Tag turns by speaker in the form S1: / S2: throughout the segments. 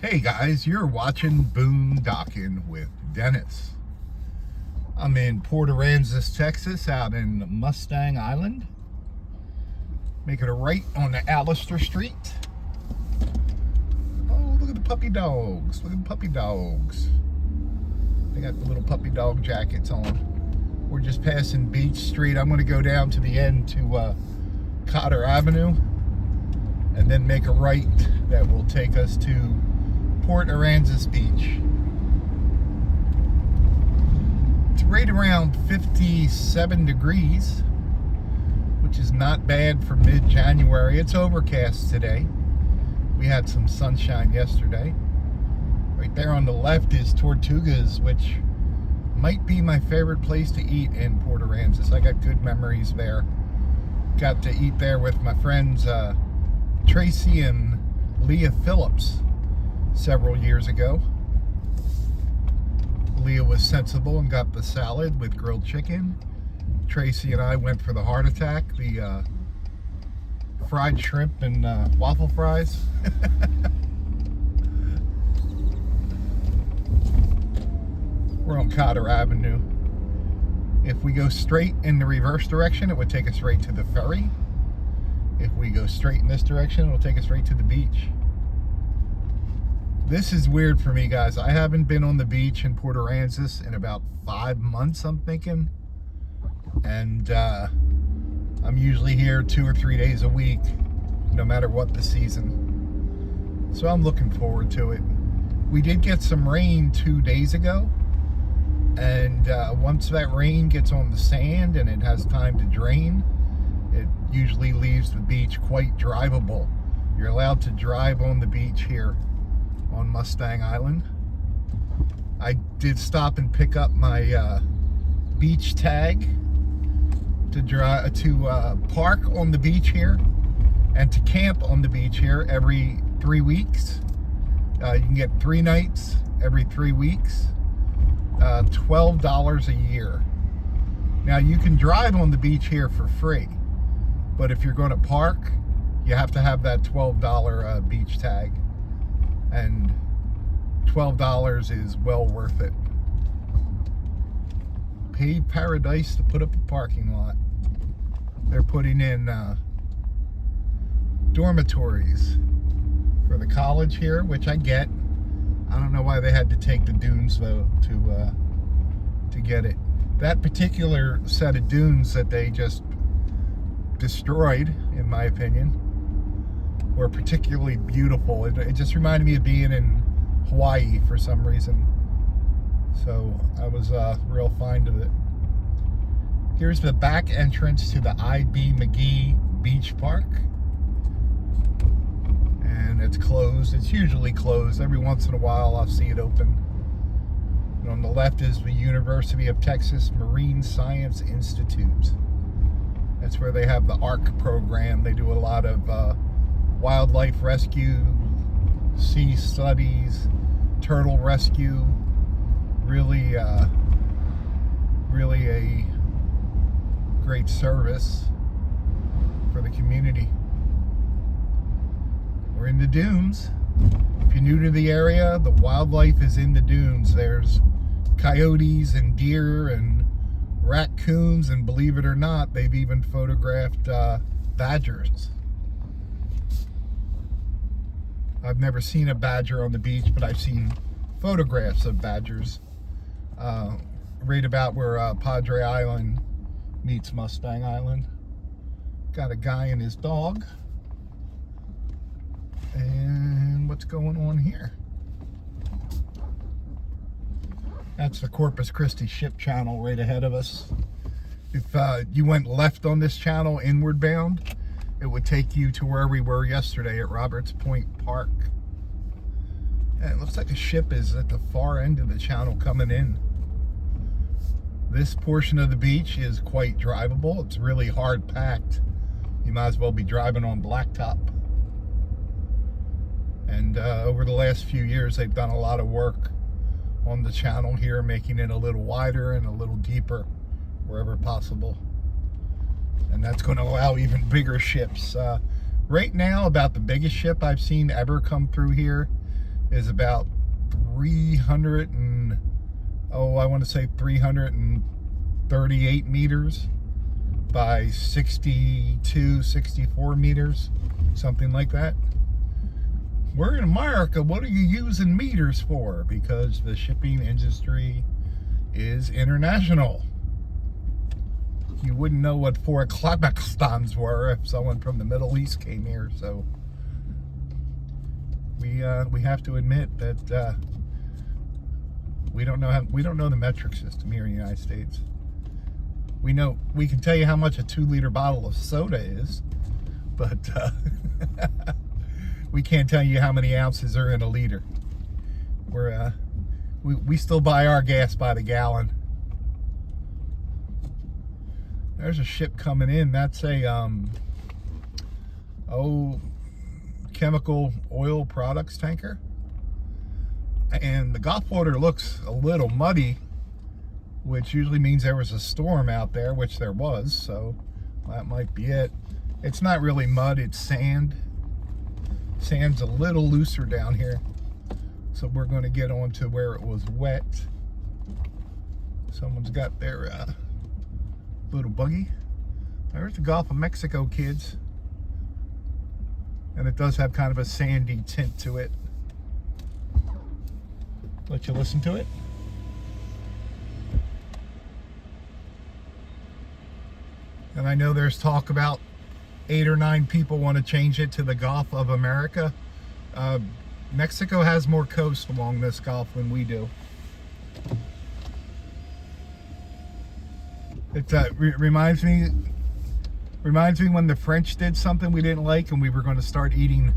S1: Hey guys, you're watching Boondocking with Dennis. I'm in Port Aransas, Texas, out in Mustang Island. Making a right on the Allister Street. Oh, look at the puppy dogs. Look at the puppy dogs. They got the little puppy dog jackets on. We're just passing Beach Street. I'm going to go down to the end to Cotter Avenue and then make a right that will take us to Port Aransas Beach. It's right around 57 degrees, which is not bad for mid-January. It's overcast today. We had some sunshine yesterday. Right there on the left is Tortugas, which might be my favorite place to eat in Port Aransas. I got good memories there. Got to eat there with my friends Tracy and Leah Phillips several years ago. Leah was sensible and got the salad with grilled chicken. Tracy and I went for the heart attack, the fried shrimp and waffle fries. We're on Cotter Avenue. If we go straight in the reverse direction, it would take us right to the ferry. If we go straight in this direction, it'll take us right to the beach. This is weird for me, guys. I haven't been on the beach in Port Aransas in about 5 months, I'm thinking. And I'm usually here 2 or 3 days a week, no matter what the season. So I'm looking forward to it. We did get some rain 2 days ago. And once that rain gets on the sand and it has time to drain, it usually leaves the beach quite drivable. You're allowed to drive on the beach here on Mustang Island. I did stop and pick up my beach tag to park on the beach here and to camp on the beach here every 3 weeks. You can get 3 nights every 3 weeks, $12 a year. Now you can drive on the beach here for free, but if you're going to park, you have to have that $12 beach tag. And $12 is well worth it. Paid paradise to put up a parking lot. They're putting in dormitories for the college here, which I get. I don't know why they had to take the dunes though to get it. That particular set of dunes that they just destroyed, in my opinion, were particularly beautiful. It just reminded me of being in Hawaii for some reason. So I was real fond of it. Here's the back entrance to the I.B. McGee Beach Park. And it's closed. It's usually closed. Every once in a while I'll see it open. And on the left is the University of Texas Marine Science Institute. That's where they have the ARC program. They do a lot of wildlife rescue, sea studies, turtle rescue. Really a great service for the community. We're in the dunes. If you're new to the area, the wildlife is in the dunes. There's coyotes and deer and raccoons, and believe it or not, they've even photographed badgers. I've never seen a badger on the beach, but I've seen photographs of badgers right about where Padre Island meets Mustang Island. Got a guy and his dog. And what's going on here? That's the Corpus Christi ship channel right ahead of us. If you went left on this channel, inward bound, it would take you to where we were yesterday at Roberts Point Park. And it looks like a ship is at the far end of the channel coming in. This portion of the beach is quite drivable. It's really hard packed. You might as well be driving on blacktop. And over the last few years, they've done a lot of work on the channel here, making it a little wider and a little deeper wherever possible. And that's going to allow even bigger ships. Right now, about the biggest ship I've seen ever come through here is about 338 meters by 62, 64 meters, something like that. We're in America, what are you using meters for? Because the shipping industry is international. You wouldn't know what 4 kilometers were if someone from the Middle East came here, so we have to admit that we don't know the metric system here in the United States. We can tell you how much a 2-liter bottle of soda is, but we can't tell you how many ounces are in a liter. We still buy our gas by the gallon. There's a ship coming in. That's a chemical oil products tanker, and the Gulf water looks a little muddy, which usually means there was a storm out there, which there was, so that might be it. It's not really mud, it's sand. Sand's a little looser down here, so we're going to get on to where it was wet. Someone's got their little buggy. There's the Gulf of Mexico, kids. And it does have kind of a sandy tint to it. Let you listen to it. And I know there's talk about 8 or 9 people want to change it to the Gulf of America. Mexico has more coast along this Gulf than we do. It reminds me when the French did something we didn't like, and we were going to start eating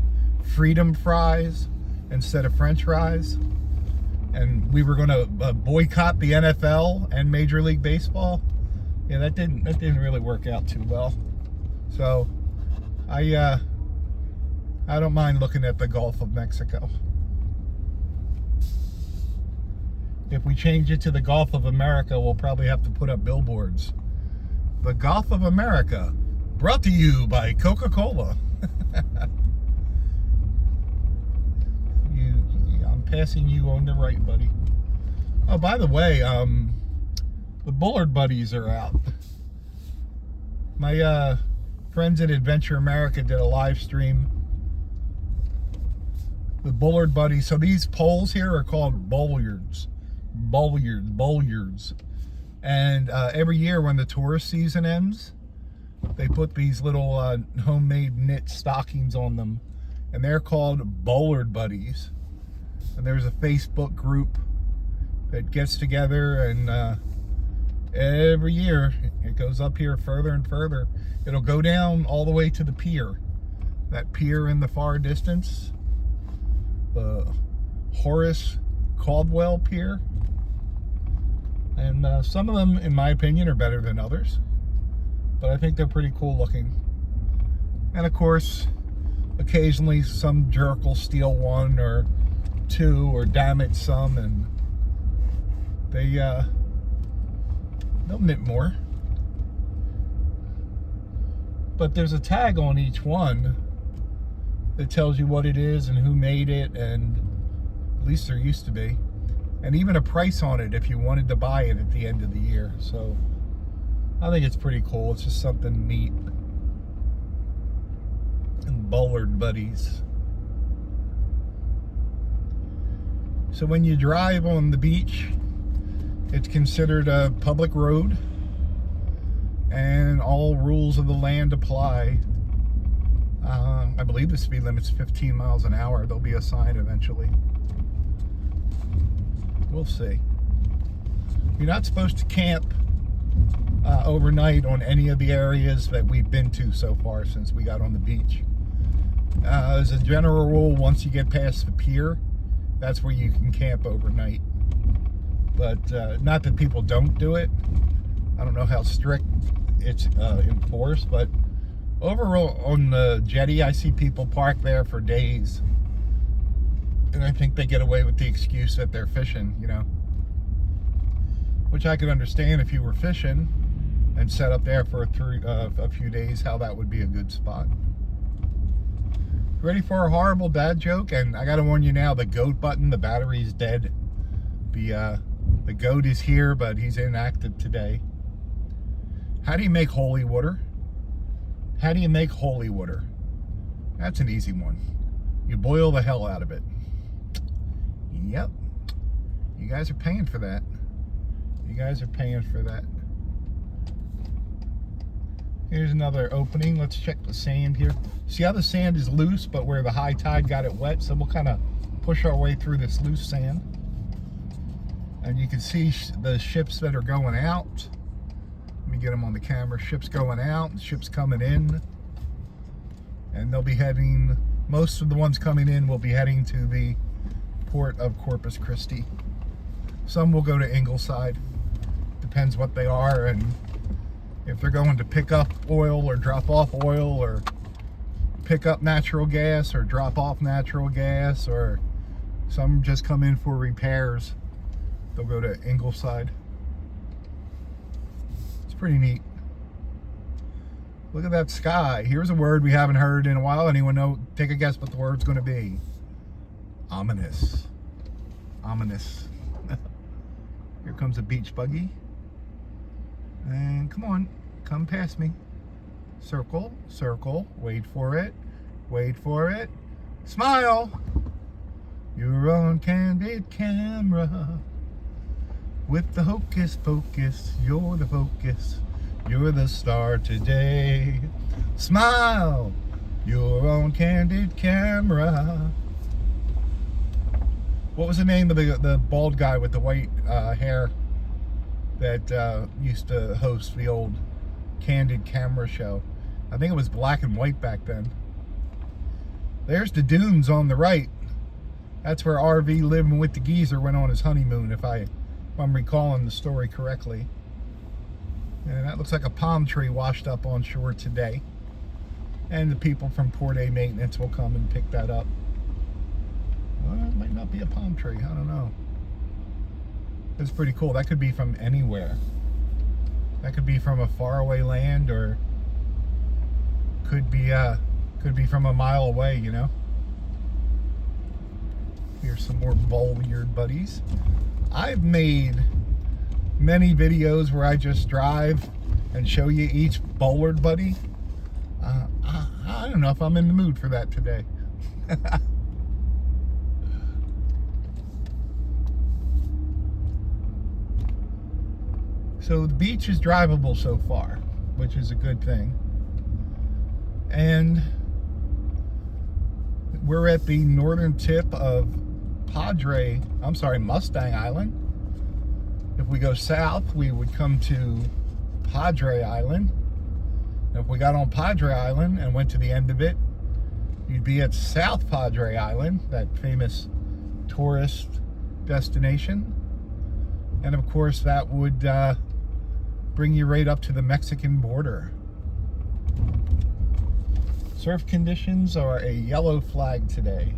S1: freedom fries instead of French fries, and we were going to boycott the NFL and Major League Baseball. Yeah, that didn't really work out too well. So I don't mind looking at the Gulf of Mexico. If we change it to the Gulf of America, we'll probably have to put up billboards. The Gulf of America, brought to you by Coca-Cola. I'm passing you on the right, buddy. Oh, by the way, the Bollard Buddies are out. My friends at Adventure America did a live stream. The Bollard Buddies. So these poles here are called bollards. Bollards. And every year when the tourist season ends, they put these little homemade knit stockings on them, and they're called Bollard Buddies. And there's a Facebook group that gets together, and every year it goes up here further and further. It'll go down all the way to the pier, that pier in the far distance, the Horace Caldwell Pier. And some of them, in my opinion, are better than others, but I think they're pretty cool looking. And of course, occasionally some jerk will steal one or two or damage some, and they'll knit more. But there's a tag on each one that tells you what it is and who made it, and at least there used to be. And even a price on it if you wanted to buy it at the end of the year. So I think it's pretty cool. It's just something neat. And Bollard Buddies. So when you drive on the beach, it's considered a public road, and all rules of the land apply. I believe the speed limit's 15 miles an hour. There'll be a sign eventually. We'll see. You're not supposed to camp overnight on any of the areas that we've been to so far since we got on the beach. As a general rule, once you get past the pier, that's where you can camp overnight. But not that people don't do it. I don't know how strict it's enforced, but overall on the jetty, I see people park there for days. And I think they get away with the excuse that they're fishing, you know. Which I could understand if you were fishing and set up there for a few days, how that would be a good spot. Ready for a horrible dad joke? And I gotta warn you now, the goat button, the battery's dead. The goat is here, but he's inactive today. How do you make holy water? How do you make holy water? That's an easy one. You boil the hell out of it. Yep. You guys are paying for that. You guys are paying for that. Here's another opening. Let's check the sand here. See how the sand is loose, but where the high tide got it wet? So we'll kind of push our way through this loose sand. And you can see the ships that are going out. Let me get them on the camera. Ships going out, ships coming in. And they'll be heading, most of the ones coming in will be heading to the port of Corpus Christi. Some will go to Ingleside. Depends what they are, and if they're going to pick up oil or drop off oil, or pick up natural gas or drop off natural gas, or some just come in for repairs. They'll go to Ingleside. It's pretty neat. Look at that sky. Here's a word we haven't heard in a while. Anyone know? Take a guess what the word's going to be. Ominous. Ominous. Here comes a beach buggy. And come on, come past me. Circle, circle, wait for it, wait for it. Smile! You're on candid camera. With the hocus pocus, you're the focus. You're the star today. Smile! You're on candid camera. What was the name of the bald guy with the white hair that used to host the old Candid Camera show? I think it was black and white back then. There's the dunes on the right. That's where RV living with the geezer went on his honeymoon, if I'm recalling the story correctly. And that looks like a palm tree washed up on shore today. And the people from Port A Maintenance will come and pick that up. Well, it might not be a palm tree. I don't know. It's pretty cool. That could be from anywhere. That could be from a faraway land, or could be from a mile away, you know. Here's some more Bollard Buddies. I've made many videos where I just drive and show you each Bollard Buddy. I don't know if I'm in the mood for that today. So the beach is drivable so far, which is a good thing. And we're at the northern tip of Mustang Island. If we go south, we would come to Padre Island. And if we got on Padre Island and went to the end of it, you'd be at South Padre Island, that famous tourist destination. And of course, that would bring you right up to the Mexican border. Surf conditions are a yellow flag today.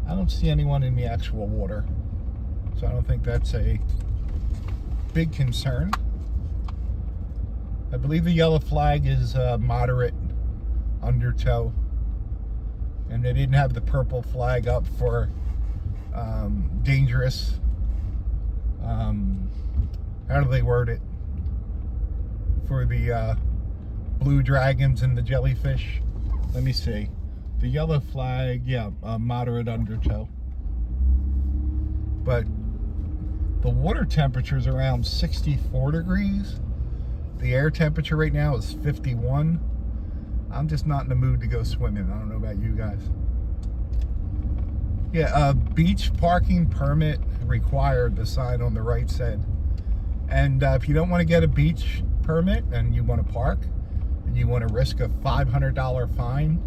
S1: I don't see anyone in the actual water, so I don't think that's a big concern. I believe the yellow flag is moderate undertow, and they didn't have the purple flag up for dangerous. How do they word it? For the blue dragons and the jellyfish. Let me see. The yellow flag, yeah, moderate undertow. But the water temperature is around 64 degrees. The air temperature right now is 51. I'm just not in the mood to go swimming. I don't know about you guys. Yeah, beach parking permit required, the sign on the right said. And if you don't want to get a beach permit and you want to park and you want to risk a $500 fine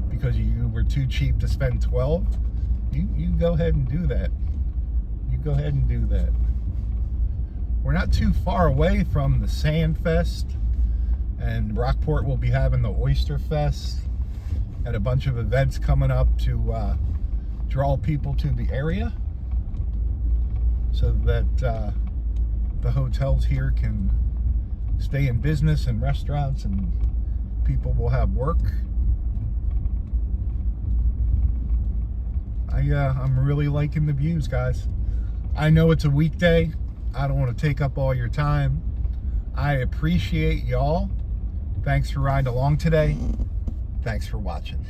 S1: because you were too cheap to spend $12, you go ahead and do that. You go ahead and do that. We're not too far away from the Sand Fest, and Rockport will be having the Oyster Fest and a bunch of events coming up to draw people to the area so that the hotels here can stay in business, and restaurants, and people will have work. I'm really liking the views, guys. I know it's a weekday. I don't want to take up all your time. I appreciate y'all. Thanks for riding along today. Thanks for watching.